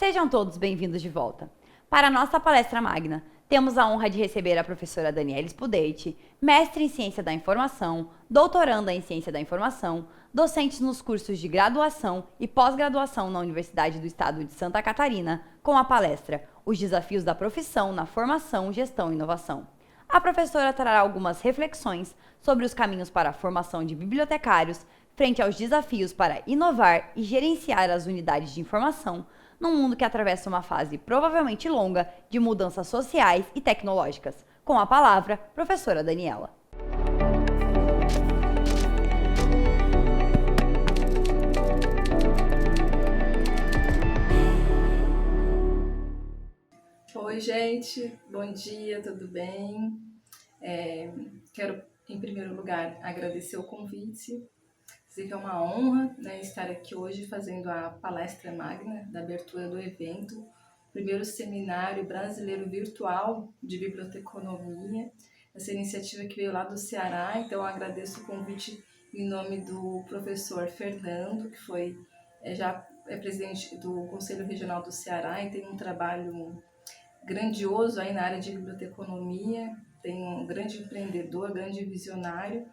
Sejam todos bem-vindos de volta. Para a nossa palestra magna, temos a honra de receber a professora Daniela Spudetti, mestre em Ciência da Informação, doutoranda em Ciência da Informação, docente nos cursos de graduação e pós-graduação na Universidade do Estado de Santa Catarina, com a palestra Os Desafios da Profissão na Formação, Gestão e Inovação. A professora trará algumas reflexões sobre os caminhos para a formação de bibliotecários frente aos desafios para inovar e gerenciar as unidades de informação num mundo que atravessa uma fase provavelmente longa de mudanças sociais e tecnológicas. Com a palavra, professora Daniela. Oi, gente, bom dia, tudo bem? Quero, em primeiro lugar, agradecer o convite, dizer que é uma honra, né, estar aqui hoje fazendo a palestra magna da abertura do evento, primeiro seminário brasileiro virtual de biblioteconomia, essa iniciativa que veio lá do Ceará. Então eu agradeço o convite em nome do professor Fernando, que já é presidente do Conselho Regional do Ceará e tem um trabalho grandioso aí na área de biblioteconomia, tem um grande empreendedor, grande visionário.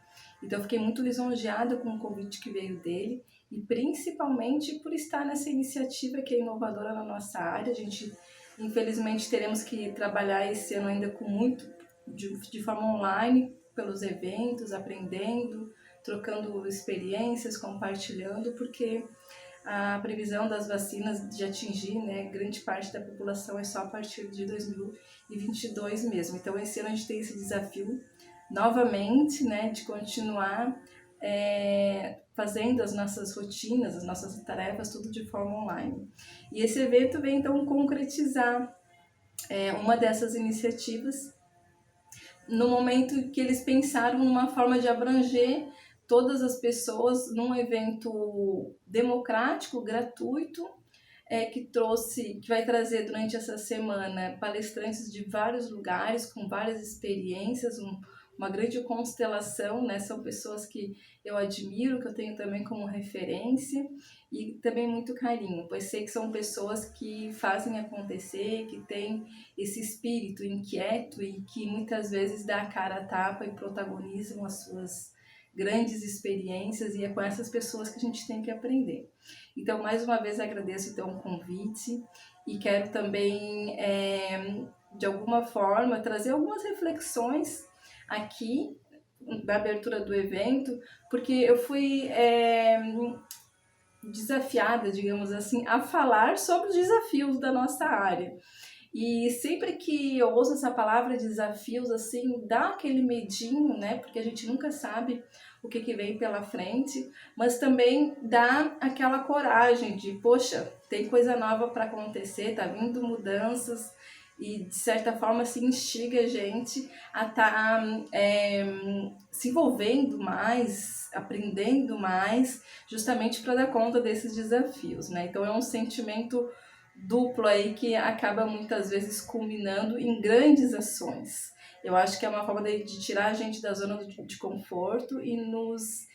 Então, eu fiquei muito lisonjeada com o convite que veio dele e principalmente por estar nessa iniciativa que é inovadora na nossa área. A gente, infelizmente, teremos que trabalhar esse ano ainda com muito de forma online, pelos eventos, aprendendo, trocando experiências, compartilhando, porque a previsão das vacinas de atingir, né, grande parte da população é só a partir de 2022 mesmo. Então, esse ano a gente tem esse desafio novamente, né, de continuar fazendo as nossas rotinas, as nossas tarefas, tudo de forma online. E esse evento vem, então, concretizar uma dessas iniciativas no momento que eles pensaram numa forma de abranger todas as pessoas num evento democrático, gratuito, que vai trazer durante essa semana palestrantes de vários lugares, com várias experiências, uma grande constelação, né? São pessoas que eu admiro, que eu tenho também como referência e também muito carinho, pois sei que são pessoas que fazem acontecer, que têm esse espírito inquieto e que muitas vezes dá a cara a tapa e protagonizam as suas grandes experiências, e é com essas pessoas que a gente tem que aprender. Então, mais uma vez, agradeço então o convite e quero também, de alguma forma, trazer algumas reflexões aqui da abertura do evento, porque eu fui desafiada, digamos assim, a falar sobre os desafios da nossa área. E sempre que eu ouço essa palavra desafios, assim, dá aquele medinho, né? Porque a gente nunca sabe o que vem pela frente, mas também dá aquela coragem de, poxa, tem coisa nova para acontecer, tá vindo mudanças, e de certa forma se instiga a gente a estar se envolvendo mais, aprendendo mais, justamente para dar conta desses desafios, né? Então é um sentimento duplo aí que acaba muitas vezes culminando em grandes ações. Eu acho que é uma forma de tirar a gente da zona de conforto e nos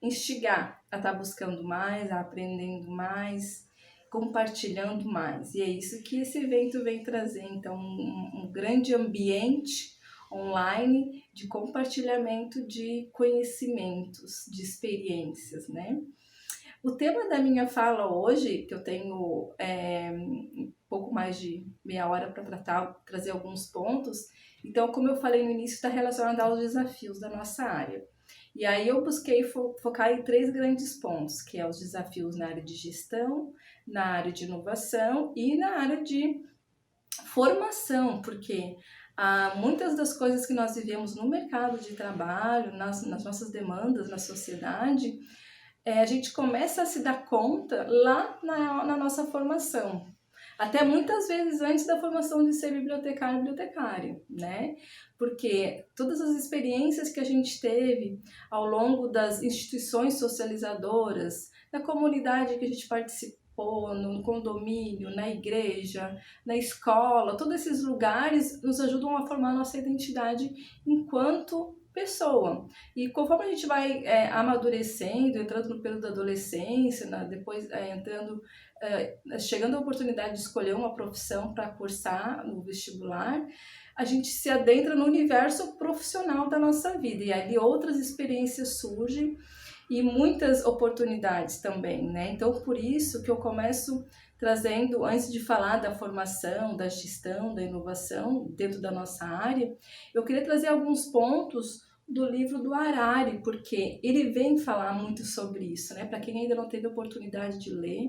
instigar a estar buscando mais, a aprendendo mais, compartilhando mais. E é isso que esse evento vem trazer. Então, um grande ambiente online de compartilhamento de conhecimentos, de experiências, né? O tema da minha fala hoje, que eu tenho um pouco mais de meia hora para trazer alguns pontos, então, como eu falei no início, está relacionado aos desafios da nossa área. E aí eu busquei focar em 3 grandes pontos, que é os desafios na área de gestão, na área de inovação e na área de formação, porque muitas das coisas que nós vivemos no mercado de trabalho, nas nossas demandas na sociedade, a gente começa a se dar conta lá na nossa formação. Até muitas vezes antes da formação de ser bibliotecário e bibliotecária, né? Porque todas as experiências que a gente teve ao longo das instituições socializadoras, na comunidade que a gente participou, no condomínio, na igreja, na escola, todos esses lugares nos ajudam a formar a nossa identidade enquanto pessoa. E conforme a gente vai amadurecendo, entrando no período da adolescência, depois chegando a oportunidade de escolher uma profissão para cursar no vestibular, a gente se adentra no universo profissional da nossa vida, e ali outras experiências surgem e muitas oportunidades também, né? Então, por isso que eu começo trazendo, antes de falar da formação, da gestão, da inovação dentro da nossa área, eu queria trazer alguns pontos do livro do Harari, porque ele vem falar muito sobre isso, né? Para quem ainda não teve oportunidade de ler,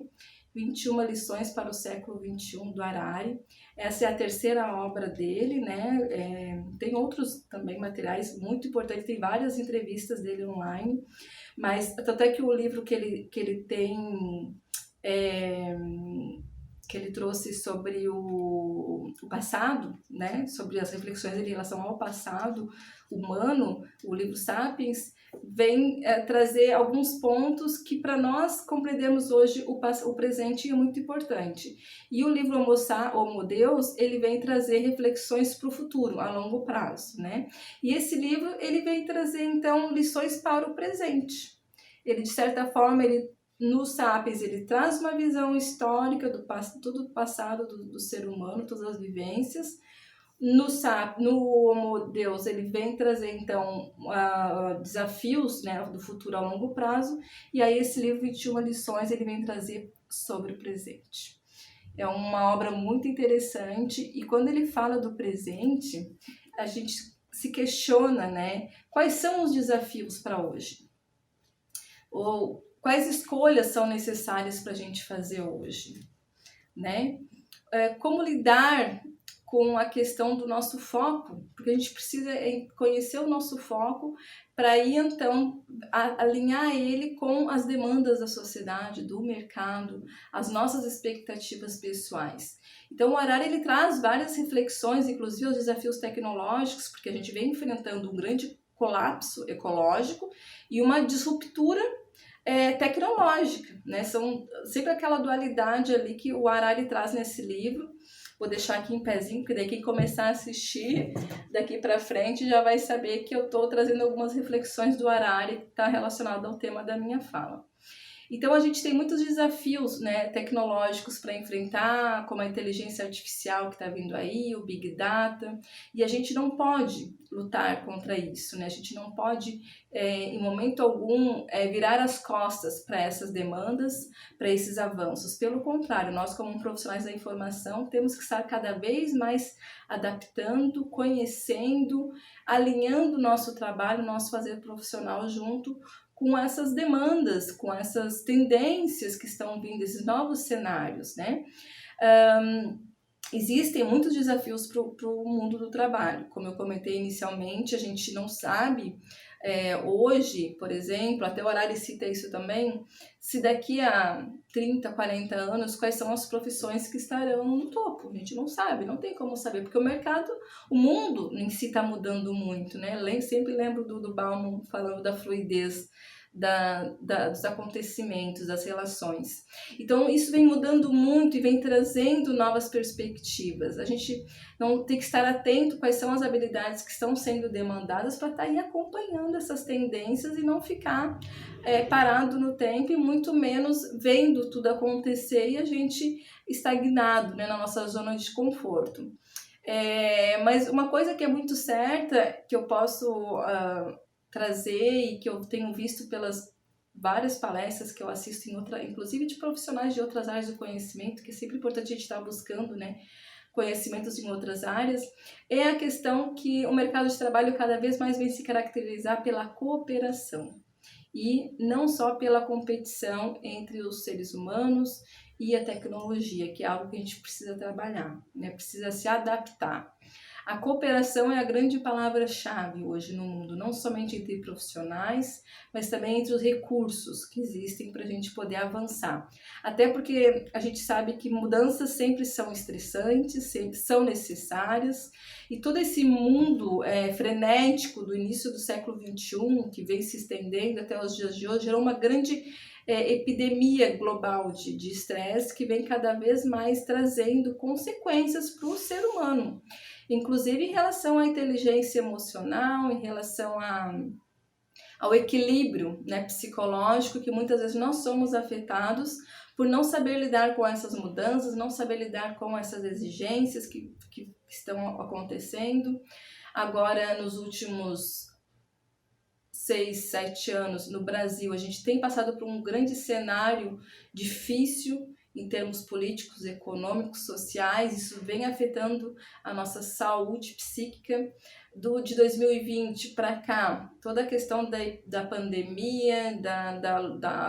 21 lições para o século XXI, do Harari. Essa é a terceira obra dele, né? Tem outros também materiais muito importantes, tem várias entrevistas dele online, mas tanto é que o livro que ele tem, que ele trouxe sobre o passado, né? Sobre as reflexões em relação ao passado humano, o livro Sapiens, vem trazer alguns pontos que para nós compreendermos hoje o presente é muito importante. E o livro Homo Deus, ele vem trazer reflexões para o futuro, a longo prazo, né? E esse livro, ele vem trazer, então, lições para o presente. Ele, de certa forma, no Sapiens, ele traz uma visão histórica do todo o passado do ser humano, todas as vivências. No Homo Deus, ele vem trazer, então, desafios, né, do futuro a longo prazo. E aí esse livro, 21 lições, ele vem trazer sobre o presente. É uma obra muito interessante, e quando ele fala do presente, a gente se questiona, né, quais são os desafios para hoje? Ou quais escolhas são necessárias para a gente fazer hoje, né? Como lidar com a questão do nosso foco, porque a gente precisa conhecer o nosso foco para ir, então, alinhar ele com as demandas da sociedade, do mercado, as nossas expectativas pessoais. Então, o Harari, ele traz várias reflexões, inclusive os desafios tecnológicos, porque a gente vem enfrentando um grande colapso ecológico e uma disruptura tecnológica, né? São sempre aquela dualidade ali que o Harari traz nesse livro. Vou deixar aqui em pezinho, porque daí quem começar a assistir daqui para frente já vai saber que eu estou trazendo algumas reflexões do Harari que está relacionado ao tema da minha fala. Então, a gente tem muitos desafios, né, tecnológicos para enfrentar, como a inteligência artificial que está vindo aí, o Big Data, e a gente não pode lutar contra isso, né? A gente não pode, em momento algum, virar as costas para essas demandas, para esses avanços. Pelo contrário, nós, como profissionais da informação, temos que estar cada vez mais adaptando, conhecendo, alinhando o nosso trabalho, o nosso fazer profissional junto com essas demandas, com essas tendências que estão vindo, esses novos cenários, né? Existem muitos desafios para o mundo do trabalho. Como eu comentei inicialmente, a gente não sabe hoje, por exemplo, até o Harari cita isso também, se daqui a 30, 40 anos, quais são as profissões que estarão no topo. A gente não sabe, não tem como saber, porque o mercado, o mundo em si está mudando muito, né? Sempre lembro do Bauman falando da fluidez dos acontecimentos, das relações. Então, isso vem mudando muito e vem trazendo novas perspectivas. A gente não tem que estar atento quais são as habilidades que estão sendo demandadas para estar aí acompanhando essas tendências e não ficar parado no tempo, e muito menos vendo tudo acontecer e a gente estagnado, né, na nossa zona de conforto. Mas uma coisa que é muito certa, que eu posso trazer e que eu tenho visto pelas várias palestras que eu assisto inclusive de profissionais de outras áreas do conhecimento, que é sempre importante a gente estar buscando, né, conhecimentos em outras áreas, é a questão que o mercado de trabalho cada vez mais vem se caracterizar pela cooperação e não só pela competição entre os seres humanos e a tecnologia, que é algo que a gente precisa trabalhar, né? Precisa se adaptar. A cooperação é a grande palavra-chave hoje no mundo, não somente entre profissionais, mas também entre os recursos que existem para a gente poder avançar. Até porque a gente sabe que mudanças sempre são estressantes, sempre são necessárias, e todo esse mundo frenético do início do século XXI, que vem se estendendo até os dias de hoje, gerou uma grande epidemia global de estresse que vem cada vez mais trazendo consequências para o ser humano. inclusive em relação à inteligência emocional, em relação ao equilíbrio, né, psicológico, que muitas vezes nós somos afetados por não saber lidar com essas mudanças, não saber lidar com essas exigências que estão acontecendo. Agora, nos últimos 6, 7 anos no Brasil, a gente tem passado por um grande cenário difícil em termos políticos, econômicos, sociais. Isso vem afetando a nossa saúde psíquica. De 2020 para cá, toda a questão da pandemia,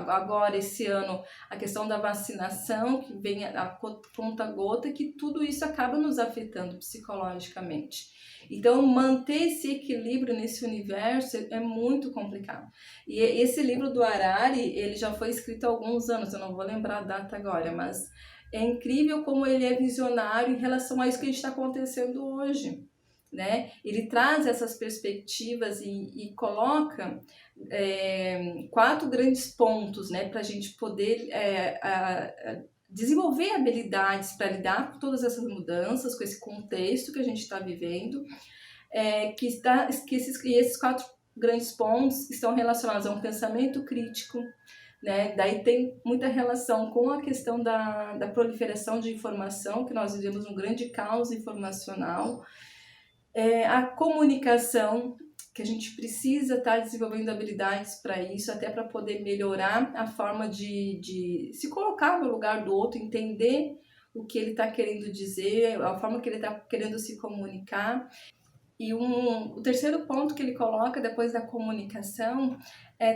agora esse ano, a questão da vacinação, que vem a conta-gota, que tudo isso acaba nos afetando psicologicamente. Então, manter esse equilíbrio nesse universo é muito complicado. E esse livro do Harari, ele já foi escrito há alguns anos, eu não vou lembrar a data agora, mas é incrível como ele é visionário em relação a isso que está acontecendo hoje, né? Ele traz essas perspectivas e coloca 4 grandes pontos, né, para a gente poder desenvolver habilidades para lidar com todas essas mudanças, com esse contexto que a gente está vivendo, esses 4 grandes pontos estão relacionados a um pensamento crítico, né? Daí tem muita relação com a questão da proliferação de informação, que nós vivemos um grande caos informacional, a comunicação, que a gente precisa estar desenvolvendo habilidades para isso, até para poder melhorar a forma de se colocar no lugar do outro, entender o que ele está querendo dizer, a forma que ele está querendo se comunicar. E o terceiro ponto que ele coloca depois da comunicação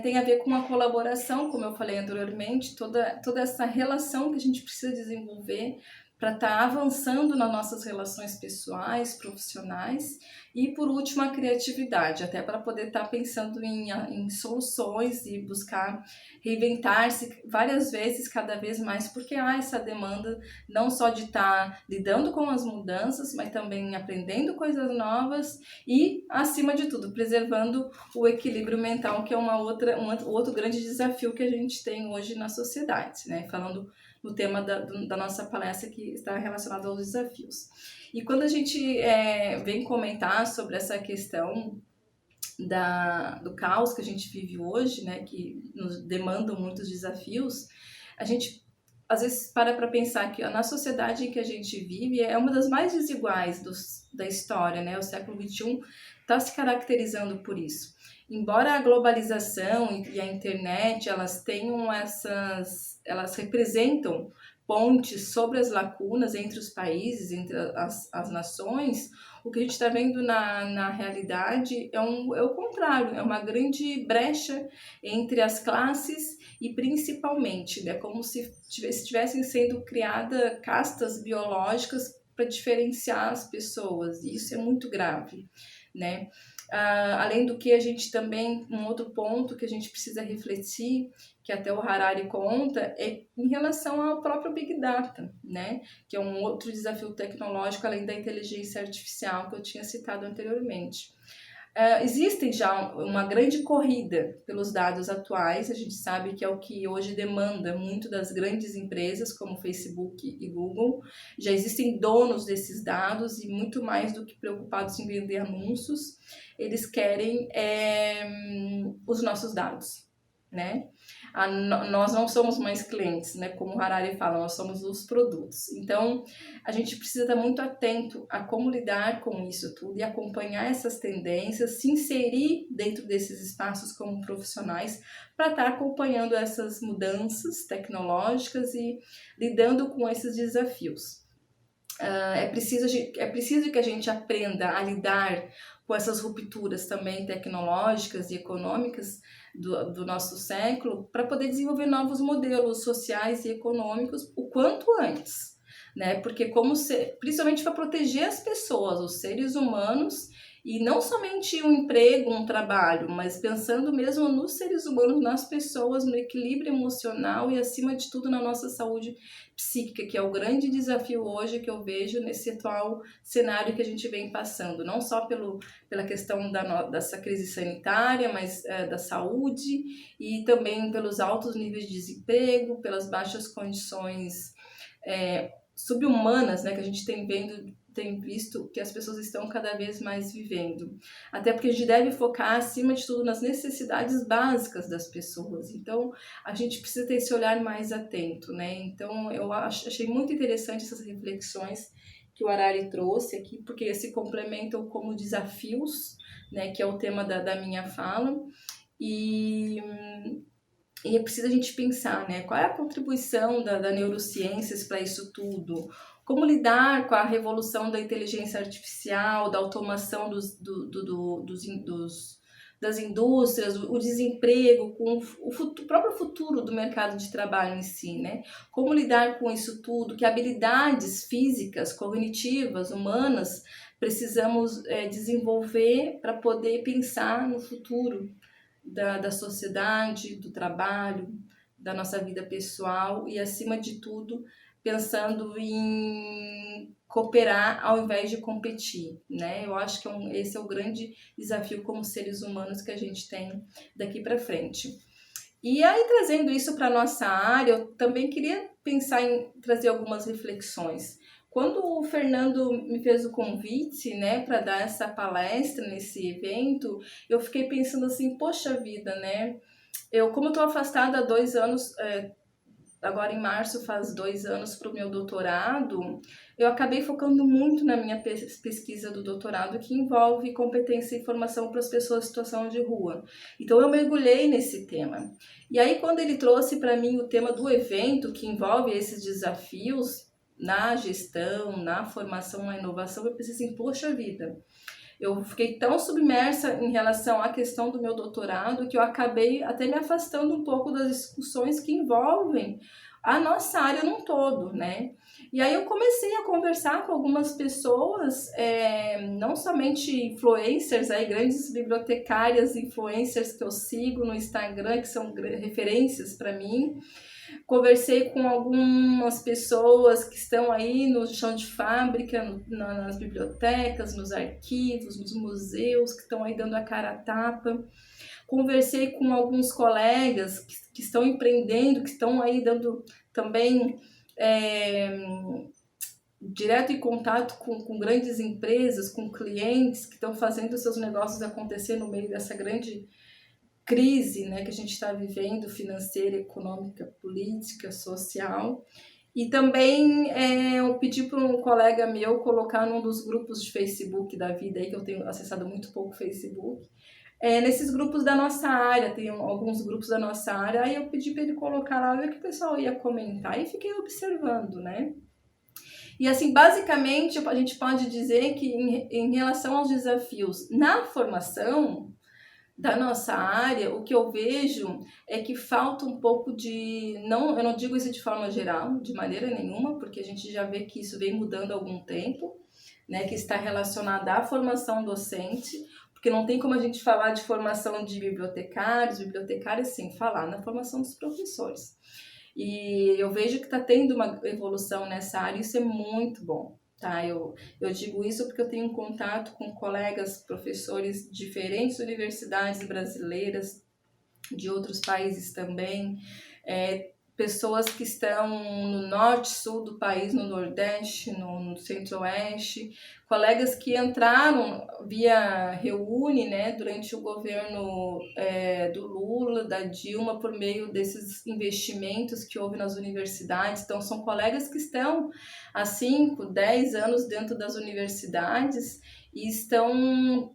tem a ver com a colaboração, como eu falei anteriormente, toda essa relação que a gente precisa desenvolver para estar avançando nas nossas relações pessoais, profissionais, e por último a criatividade, até para poder estar pensando em soluções e buscar reinventar-se várias vezes, cada vez mais, porque há essa demanda não só de estar lidando com as mudanças, mas também aprendendo coisas novas e, acima de tudo, preservando o equilíbrio mental, que é um outro grande desafio que a gente tem hoje na sociedade, né? Falando no tema da nossa palestra, que está relacionado aos desafios. E quando a gente vem comentar sobre essa questão do caos que a gente vive hoje, né, que nos demandam muitos desafios, a gente às vezes para pensar que na sociedade em que a gente vive é uma das mais desiguais da história, né? O século XXI está se caracterizando por isso. Embora a globalização e a internet, elas representam pontes sobre as lacunas entre os países, entre as nações, o que a gente está vendo na realidade é o contrário, é uma grande brecha entre as classes e principalmente, né, como se estivessem sendo criadas castas biológicas para diferenciar as pessoas, e isso é muito grave, né? Além do que a gente também, um outro ponto que a gente precisa refletir, que até o Harari conta, é em relação ao próprio Big Data, né? Que é um outro desafio tecnológico, além da inteligência artificial que eu tinha citado anteriormente. Existem já uma grande corrida pelos dados atuais, a gente sabe que é o que hoje demanda muito das grandes empresas como Facebook e Google. Já existem donos desses dados e muito mais do que preocupados em vender anúncios, eles querem os nossos dados, né? Nós não somos mais clientes, né? Como o Harari fala, nós somos os produtos. Então, a gente precisa estar muito atento a como lidar com isso tudo e acompanhar essas tendências, se inserir dentro desses espaços como profissionais para estar acompanhando essas mudanças tecnológicas e lidando com esses desafios. É preciso que a gente aprenda a lidar com essas rupturas também tecnológicas e econômicas do nosso século para poder desenvolver novos modelos sociais e econômicos o quanto antes, né? Porque principalmente para proteger as pessoas, os seres humanos, e não somente um emprego, um trabalho, mas pensando mesmo nos seres humanos, nas pessoas, no equilíbrio emocional e, acima de tudo, na nossa saúde psíquica, que é o grande desafio hoje que eu vejo nesse atual cenário que a gente vem passando, não só pela questão dessa crise sanitária, mas da saúde, e também pelos altos níveis de desemprego, pelas baixas condições subhumanas, né, que a gente tem tem visto que as pessoas estão cada vez mais vivendo. Até porque a gente deve focar, acima de tudo, nas necessidades básicas das pessoas. Então, a gente precisa ter esse olhar mais atento, né? Então, eu achei muito interessante essas reflexões que o Harari trouxe aqui, porque se complementam como desafios, né? Que é o tema da minha fala. E é preciso a gente pensar, né? Qual é a contribuição da neurociências para isso tudo? Como lidar com a revolução da inteligência artificial, da automação das indústrias, o desemprego, com o próprio futuro do mercado de trabalho em si, né? Como lidar com isso tudo? Que habilidades físicas, cognitivas, humanas precisamos desenvolver para poder pensar no futuro da sociedade, do trabalho, da nossa vida pessoal e, acima de tudo, pensando em cooperar ao invés de competir, né? Eu acho que esse é o grande desafio como seres humanos que a gente tem daqui para frente. E aí, trazendo isso para a nossa área, eu também queria pensar em trazer algumas reflexões. Quando o Fernando me fez o convite, né, para dar essa palestra nesse evento, eu fiquei pensando assim, poxa vida, né? Como eu estou afastada há 2 anos, agora em março faz 2 anos para o meu doutorado, eu acabei focando muito na minha pesquisa do doutorado, que envolve competência e formação para as pessoas em situação de rua. Então eu mergulhei nesse tema. E aí quando ele trouxe para mim o tema do evento, que envolve esses desafios na gestão, na formação, na inovação, eu pensei assim, poxa vida, eu fiquei tão submersa em relação à questão do meu doutorado que eu acabei até me afastando um pouco das discussões que envolvem a nossa área num todo, né? E aí eu comecei a conversar com algumas pessoas, não somente influencers, grandes bibliotecárias, influencers que eu sigo no Instagram, que são referências para mim. Conversei com algumas pessoas que estão aí no chão de fábrica, nas bibliotecas, nos arquivos, nos museus, que estão aí dando a cara a tapa. Conversei com alguns colegas que estão empreendendo, que estão aí dando também direto em contato com grandes empresas, com clientes que estão fazendo seus negócios acontecer no meio dessa grande crise, né, que a gente está vivendo, financeira, econômica, política, social. E também eu pedi para um colega meu colocar num dos grupos de Facebook da vida, aí, que eu tenho acessado muito pouco o Facebook, nesses grupos da nossa área, tem alguns grupos da nossa área, aí eu pedi para ele colocar lá, ver o que o pessoal ia comentar, e fiquei observando, né? E assim, basicamente, a gente pode dizer que em relação aos desafios na formação da nossa área, o que eu vejo é que falta um pouco eu não digo isso de forma geral, de maneira nenhuma, porque a gente já vê que isso vem mudando há algum tempo, né, que está relacionada à formação docente, porque não tem como a gente falar de formação de bibliotecários sem falar na formação dos professores. E eu vejo que está tendo uma evolução nessa área, e isso é muito bom. Tá, eu digo isso porque eu tenho contato com colegas, professores de diferentes universidades brasileiras, de outros países também, pessoas que estão no norte, sul do país, no nordeste, no centro-oeste, colegas que entraram via Reúne, né, durante o governo do Lula, da Dilma, por meio desses investimentos que houve nas universidades. Então, são colegas que estão há 5, 10 anos dentro das universidades e estão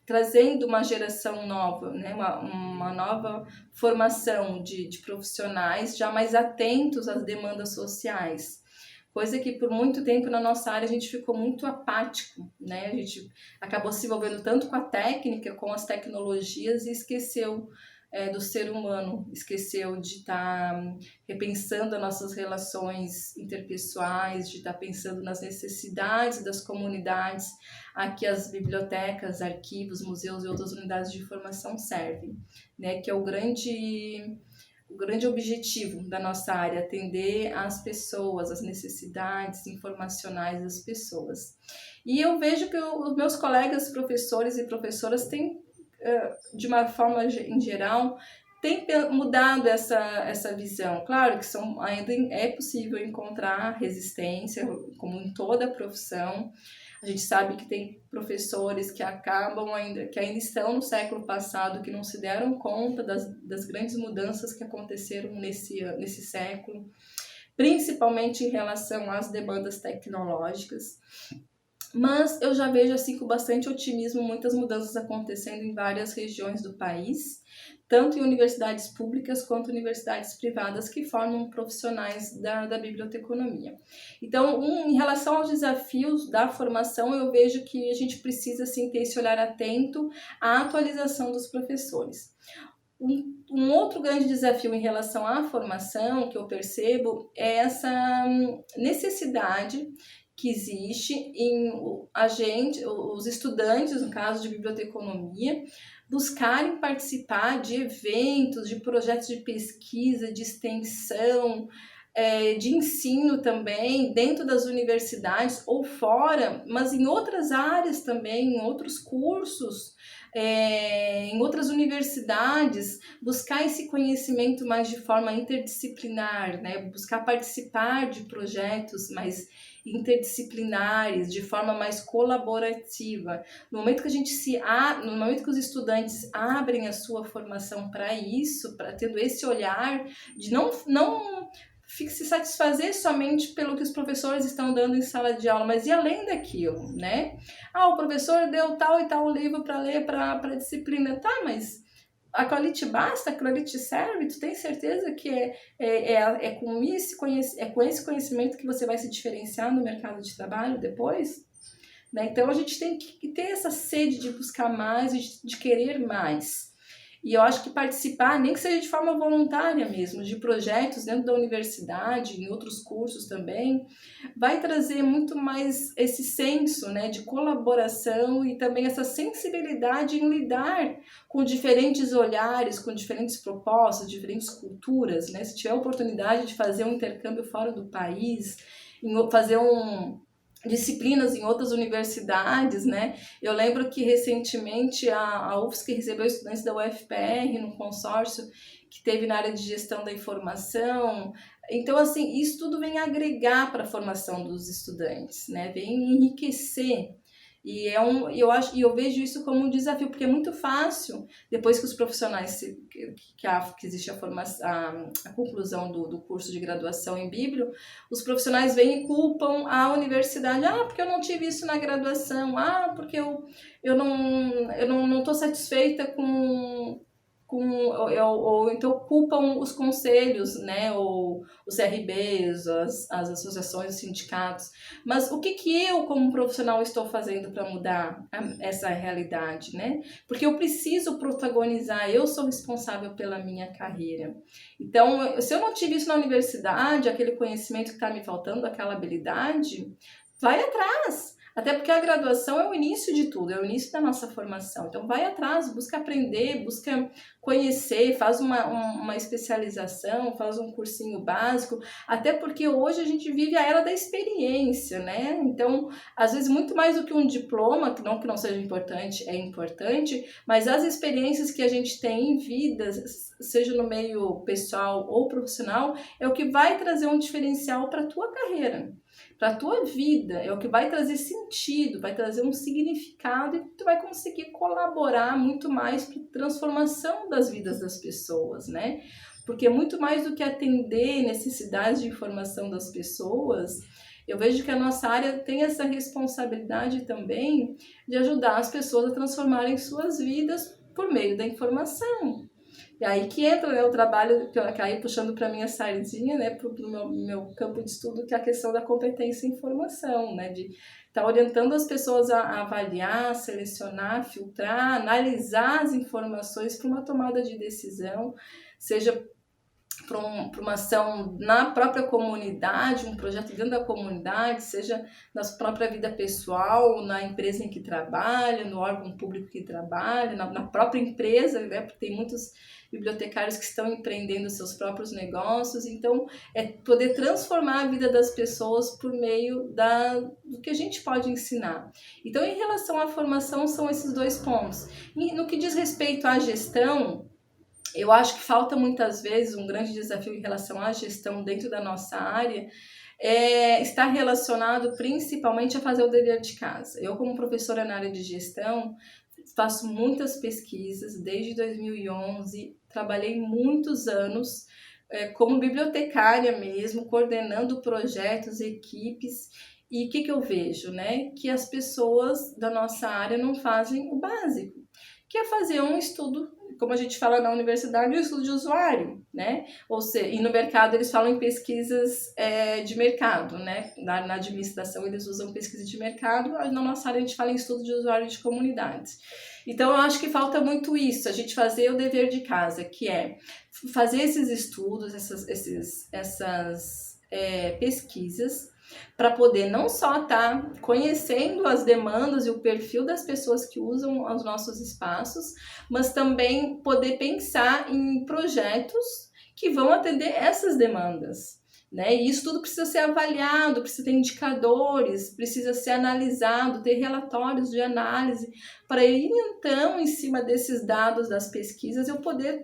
trazendo uma geração nova, né? uma nova formação de profissionais já mais atentos às demandas sociais. Coisa que por muito tempo na nossa área a gente ficou muito apático, né? A gente acabou se envolvendo tanto com a técnica, com as tecnologias, e esqueceu do ser humano, esqueceu de estar repensando as nossas relações interpessoais, de estar pensando nas necessidades das comunidades a que as bibliotecas, arquivos, museus e outras unidades de informação servem, né? Que é o grande objetivo da nossa área, atender às pessoas, às necessidades informacionais das pessoas. E eu vejo que os meus colegas professores e professoras têm, de uma forma em geral, tem mudado essa visão. Claro que ainda é possível encontrar resistência, como em toda a profissão. A gente sabe que tem professores que ainda estão no século passado, que não se deram conta das grandes mudanças que aconteceram nesse século, principalmente em relação às demandas tecnológicas. Mas eu já vejo assim com bastante otimismo muitas mudanças acontecendo em várias regiões do país, tanto em universidades públicas quanto universidades privadas que formam profissionais da biblioteconomia. Então, em relação aos desafios da formação, eu vejo que a gente precisa sim, ter esse olhar atento à atualização dos professores. Um outro grande desafio em relação à formação que eu percebo é essa necessidade que existe em os estudantes, no caso de biblioteconomia, buscarem participar de eventos, de projetos de pesquisa, de extensão, de ensino também, dentro das universidades ou fora, mas em outras áreas também, em outros cursos, em outras universidades, buscar esse conhecimento mais de forma interdisciplinar, né? Buscar participar de projetos mais interdisciplinares, de forma mais colaborativa. No momento que os estudantes abrem a sua formação para isso, tendo esse olhar de não se satisfazer somente pelo que os professores estão dando em sala de aula, mas ir além daquilo, né? O professor deu tal e tal livro para ler para a disciplina, tá, mas aquilo ali te basta, aquilo ali te serve? Tu tem certeza que é com esse conhecimento que você vai se diferenciar no mercado de trabalho depois? Né? Então, a gente tem que ter essa sede de buscar mais, de querer mais. E eu acho que participar, nem que seja de forma voluntária mesmo, de projetos dentro da universidade, em outros cursos também, vai trazer muito mais esse senso, né, de colaboração e também essa sensibilidade em lidar com diferentes olhares, com diferentes propostas, diferentes culturas, né? Se tiver a oportunidade de fazer um intercâmbio fora do país, fazer disciplinas em outras universidades, né? Eu lembro que recentemente a UFSC recebeu estudantes da UFPR num consórcio que teve na área de gestão da informação. Então, assim, isso tudo vem agregar para a formação dos estudantes, né? Vem enriquecer. E eu vejo isso como um desafio, porque é muito fácil, depois que os profissionais, que existe a conclusão do curso de graduação em Bíblia, os profissionais vêm e culpam a universidade. Porque eu não tive isso na graduação. Porque eu não estou satisfeita ou então culpam os conselhos, né, ou os CRBs, as associações, os sindicatos. Mas o que eu, como profissional, estou fazendo para mudar essa realidade, né? Porque eu preciso protagonizar, eu sou responsável pela minha carreira. Então, se eu não tive isso na universidade, aquele conhecimento que está me faltando, aquela habilidade, vai atrás. Até porque a graduação é o início de tudo, é o início da nossa formação. Então, vai atrás, busca aprender, busca conhecer, faz uma especialização, faz um cursinho básico. Até porque hoje a gente vive a era da experiência, né? Então, às vezes, muito mais do que um diploma, que não seja importante, é importante, mas as experiências que a gente tem em vida, seja no meio pessoal ou profissional, é o que vai trazer um diferencial para a tua carreira, para a tua vida, é o que vai trazer sentido, vai trazer um significado e tu vai conseguir colaborar muito mais para a transformação das vidas das pessoas, né? Porque muito mais do que atender necessidades de informação das pessoas, eu vejo que a nossa área tem essa responsabilidade também de ajudar as pessoas a transformarem suas vidas por meio da informação. E aí que entra, né, o trabalho, que aí puxando para minha sardinha, né, para o meu campo de estudo, que é a questão da competência em informação, né, de estar orientando as pessoas a avaliar, selecionar, filtrar, analisar as informações para uma tomada de decisão, seja para uma ação na própria comunidade, um projeto dentro da comunidade, seja na sua própria vida pessoal, na empresa em que trabalha, no órgão público que trabalha, na própria empresa, né? Porque tem muitos bibliotecários que estão empreendendo seus próprios negócios. Então, é poder transformar a vida das pessoas por meio do que a gente pode ensinar. Então, em relação à formação, são esses dois pontos. E no que diz respeito à gestão, Eu acho que falta muitas vezes um grande desafio em relação à gestão dentro da nossa área, está relacionado principalmente a fazer o dever de casa. Eu, como professora na área de gestão, faço muitas pesquisas desde 2011, trabalhei muitos anos como bibliotecária mesmo, coordenando projetos, equipes. E o que eu vejo, né? Que as pessoas da nossa área não fazem o básico, que é fazer um estudo, como a gente fala na universidade, um estudo de usuário, né? Ou seja, e no mercado eles falam em pesquisas de mercado, né? Na administração eles usam pesquisa de mercado, na nossa área a gente fala em estudo de usuário de comunidades. Então eu acho que falta muito isso, a gente fazer o dever de casa, que é fazer esses estudos, essas pesquisas, para poder não só estar conhecendo as demandas e o perfil das pessoas que usam os nossos espaços, mas também poder pensar em projetos que vão atender essas demandas. Né? E isso tudo precisa ser avaliado, precisa ter indicadores, precisa ser analisado, ter relatórios de análise, para ir então, em cima desses dados das pesquisas, eu poder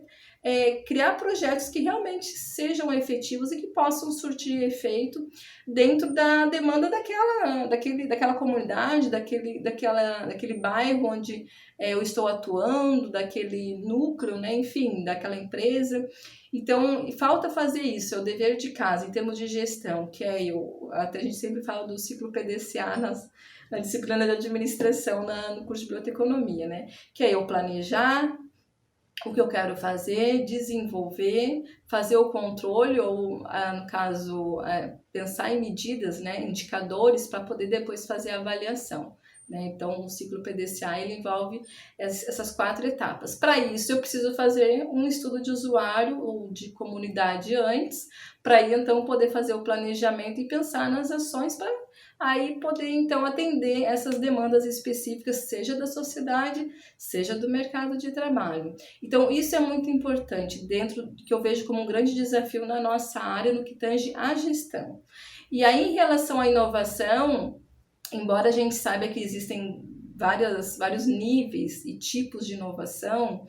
criar projetos que realmente sejam efetivos e que possam surtir efeito dentro da demanda daquela comunidade, daquele bairro onde eu estou atuando, daquele núcleo, né? Enfim, daquela empresa. Então, falta fazer isso, é o dever de casa, em termos de gestão, que até a gente sempre fala do ciclo PDCA na disciplina de administração no curso de biblioteconomia, né? Que é eu planejar o que eu quero fazer, desenvolver, fazer o controle, ou, no caso, pensar em medidas, né, indicadores, para poder depois fazer a avaliação. Né? Então, o ciclo PDCA ele envolve essas 4 etapas. Para isso, eu preciso fazer um estudo de usuário ou de comunidade antes, para aí, então, poder fazer o planejamento e pensar nas ações para aí poder, então, atender essas demandas específicas, seja da sociedade, seja do mercado de trabalho. Então, isso é muito importante, dentro do que eu vejo como um grande desafio na nossa área, no que tange à gestão. E aí, em relação à inovação, embora a gente saiba que existem vários níveis e tipos de inovação,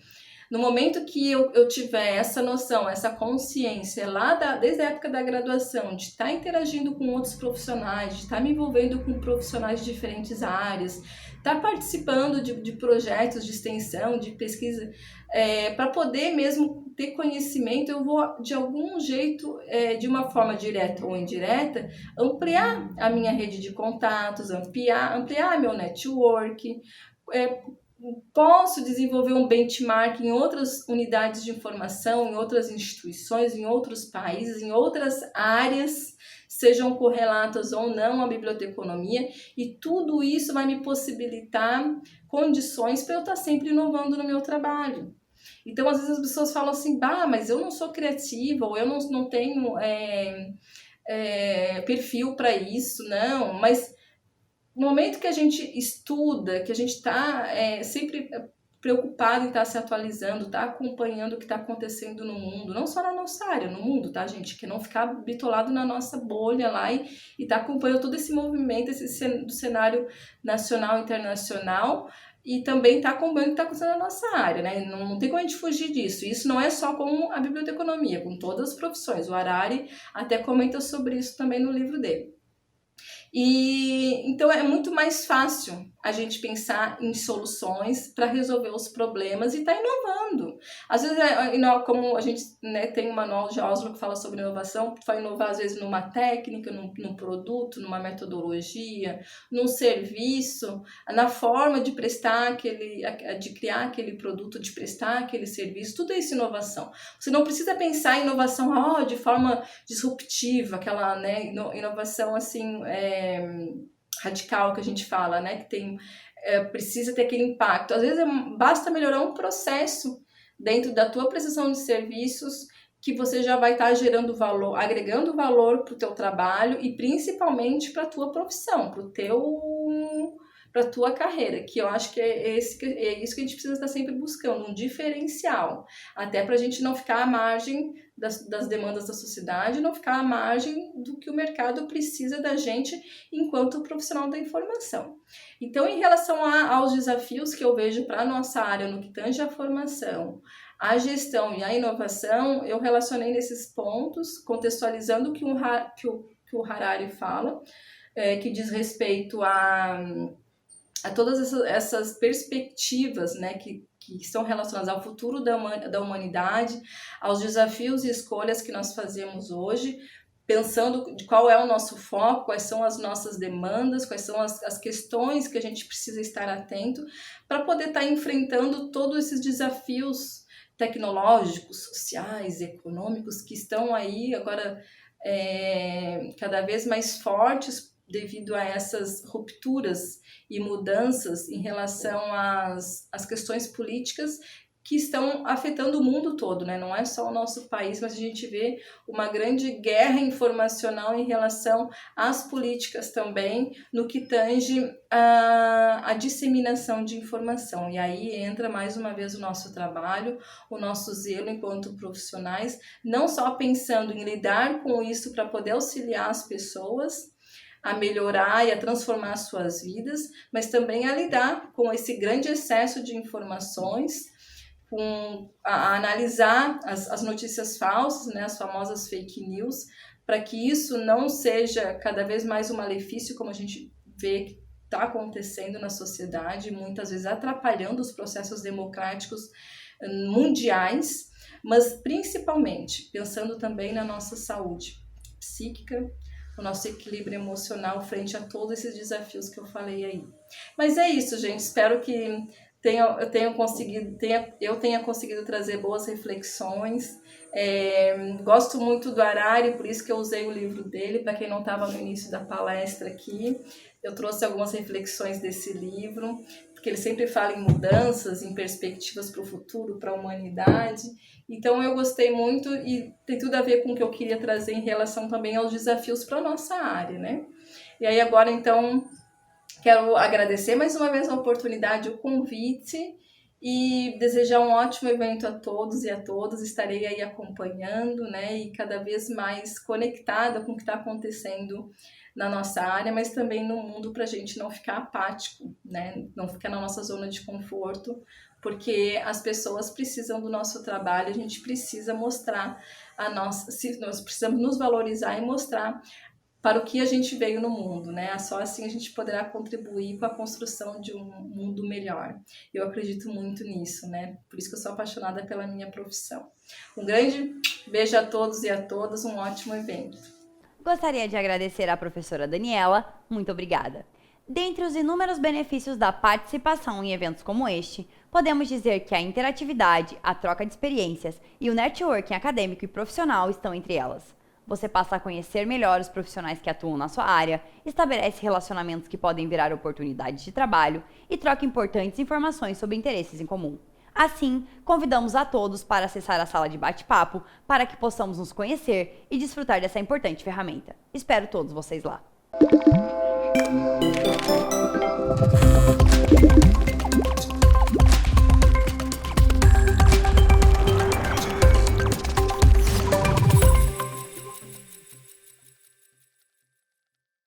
no momento que eu tiver essa noção, essa consciência desde a época da graduação, de estar interagindo com outros profissionais, de estar me envolvendo com profissionais de diferentes áreas, estar participando de projetos de extensão, de pesquisa, para poder mesmo ter conhecimento, eu vou, de algum jeito, de uma forma direta ou indireta, ampliar a minha rede de contatos, ampliar meu network, posso desenvolver um benchmark em outras unidades de informação, em outras instituições, em outros países, em outras áreas, sejam correlatas ou não à biblioteconomia, e tudo isso vai me possibilitar condições para eu estar sempre inovando no meu trabalho. Então, às vezes as pessoas falam assim, mas eu não sou criativa, ou eu não tenho perfil para isso, não, mas no momento que a gente estuda, que a gente está sempre preocupado em estar se atualizando, estar acompanhando o que está acontecendo no mundo, não só na nossa área, no mundo, tá, gente? Que não ficar bitolado na nossa bolha lá e estar acompanhando todo esse movimento, do cenário nacional e internacional, e também estar acompanhando o que está acontecendo na nossa área, né? Não tem como a gente fugir disso. Isso não é só com a biblioteconomia, com todas as profissões. O Harari até comenta sobre isso também no livro dele. E então é muito mais fácil a gente pensar em soluções para resolver os problemas e tá inovando. Às vezes, como a gente, né, tem um manual de Oslo que fala sobre inovação, vai inovar às vezes numa técnica, num produto, numa metodologia, num serviço, na forma de prestar de criar aquele produto, de prestar aquele serviço, tudo isso é inovação. Você não precisa pensar em inovação de forma disruptiva, aquela, né, inovação assim, radical que a gente fala, né, que precisa ter aquele impacto. Às vezes basta melhorar um processo dentro da tua prestação de serviços, que você já vai estar gerando valor, agregando valor para o teu trabalho e principalmente para a tua profissão, para a tua carreira, que eu acho que é isso que a gente precisa estar sempre buscando, um diferencial, até para a gente não ficar à margem das demandas da sociedade, não ficar à margem do que o mercado precisa da gente enquanto profissional da informação. Então, em relação aos desafios que eu vejo para a nossa área no que tange a formação, a gestão e a inovação, eu relacionei nesses pontos, contextualizando o que o Harari fala, que diz respeito a todas essas perspectivas, né, que estão relacionadas ao futuro da humanidade, aos desafios e escolhas que nós fazemos hoje, pensando de qual é o nosso foco, quais são as nossas demandas, quais são as questões que a gente precisa estar atento para poder estar enfrentando todos esses desafios tecnológicos, sociais, econômicos que estão aí agora cada vez mais fortes devido a essas rupturas e mudanças em relação às questões políticas que estão afetando o mundo todo, né? Não é só o nosso país, mas a gente vê uma grande guerra informacional em relação às políticas também, no que tange a disseminação de informação. E aí entra mais uma vez o nosso trabalho, o nosso zelo enquanto profissionais, não só pensando em lidar com isso para poder auxiliar as pessoas a melhorar e a transformar suas vidas, mas também a lidar com esse grande excesso de informações, a analisar as notícias falsas, né, as famosas fake news, para que isso não seja cada vez mais um malefício, como a gente vê que está acontecendo na sociedade, muitas vezes atrapalhando os processos democráticos mundiais, mas principalmente pensando também na nossa saúde psíquica, o nosso equilíbrio emocional frente a todos esses desafios que eu falei aí. Mas é isso, gente. Espero que eu tenha conseguido trazer boas reflexões. Gosto muito do Harari, por isso que eu usei o livro dele. Para quem não estava no início da palestra aqui, eu trouxe algumas reflexões desse livro, porque ele sempre fala em mudanças, em perspectivas para o futuro, para a humanidade. Então eu gostei muito e tem tudo a ver com o que eu queria trazer em relação também aos desafios para a nossa área, né? E aí agora, então, quero agradecer mais uma vez a oportunidade, o convite e desejar um ótimo evento a todos e a todas. Estarei aí acompanhando, né? E cada vez mais conectada com o que está acontecendo na nossa área, mas também no mundo, para a gente não ficar apático, né? Não ficar na nossa zona de conforto, porque as pessoas precisam do nosso trabalho, a gente precisa mostrar nós precisamos nos valorizar e mostrar para o que a gente veio no mundo, né? Só assim a gente poderá contribuir com a construção de um mundo melhor. Eu acredito muito nisso, né? Por isso que eu sou apaixonada pela minha profissão. Um grande beijo a todos e a todas, um ótimo evento. Gostaria de agradecer à professora Daniela, muito obrigada. Dentre os inúmeros benefícios da participação em eventos como este, podemos dizer que a interatividade, a troca de experiências e o networking acadêmico e profissional estão entre elas. Você passa a conhecer melhor os profissionais que atuam na sua área, estabelece relacionamentos que podem virar oportunidades de trabalho e troca importantes informações sobre interesses em comum. Assim, convidamos a todos para acessar a sala de bate-papo para que possamos nos conhecer e desfrutar dessa importante ferramenta. Espero todos vocês lá!